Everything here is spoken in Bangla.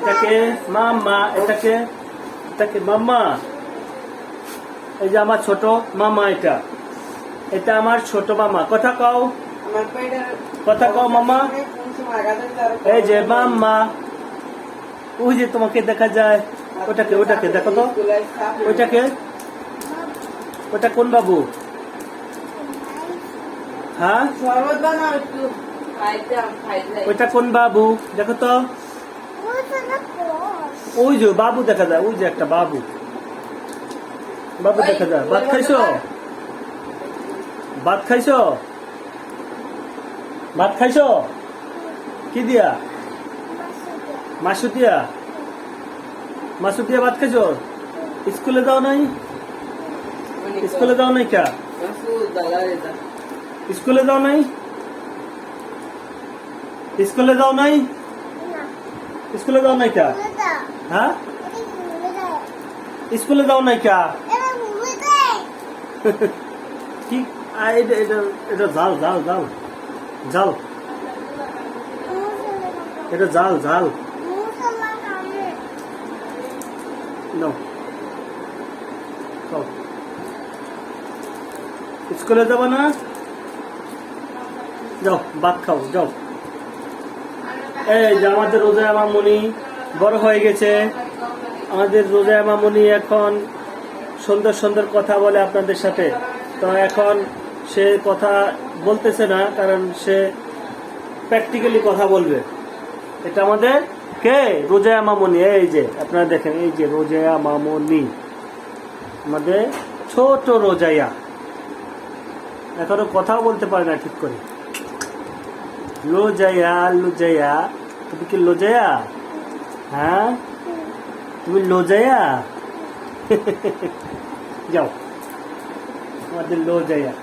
এটাকে মাম্মা, এটাকে এটাকে মাম্মা। এই যে আমার ছোট মামা, এটা এটা আমার ছোট মামা। কথা কও, কথা কও মামা। এই যে মাম্মা, ওই যে তোমাকে দেখা যায়। ওটাকে ওটাকে দেখো তো, ওইটাকে, ওটা কোন বাবু? হ্যাঁ, ওইটা কোন বাবু দেখো তো। ওই যে বাবু দেখা যায়, ওই যে একটা বাবু, বাবু দেখা যায়। ভাত খাইছো? ভাত খাইছো? ভাত খাইছো? কি দিয়া? মাসু দিয়া? মাসু দিয়া ভাত খাইছো? স্কুলে যাও নাই? স্কুলে যাও নাই কা? স্কুলে যাও নাই? স্কুলে যাও নাই? স্কুলে যাও নাই কা? হ্যাঁ, স্কুলে যাও নাই কা? কি এটা এটা এটা জাল জাল জাল জাল, এটা জাল জাল। স্কুলে যাবো না? যাও ভাত খাও যাও। এই যে আমাদের রোজা মামুনি বড় হয়ে গেছে। আমাদের রোজা মামুনি এখন সুন্দর সুন্দর কথা বলে আপনাদের সাথে। তো এখন সে কথা বলতেছে না, কারণ সে প্র্যাকটিক্যালি কথা বলবে। এটা আমাদের কে? রোজা মামুনি। এই যে আপনারা দেখেন, এই যে রোজা মামুনি, আমাদের ছোট রোজাইয়া, এখনো কথাও বলতে পারে না ঠিক করে। লোজাইয়া লোজাইয়া, তুমি কি লোজাইয়া? হ্যাঁ, তুমি লোজাইয়া? যাও, আমাদের লোজাইয়া।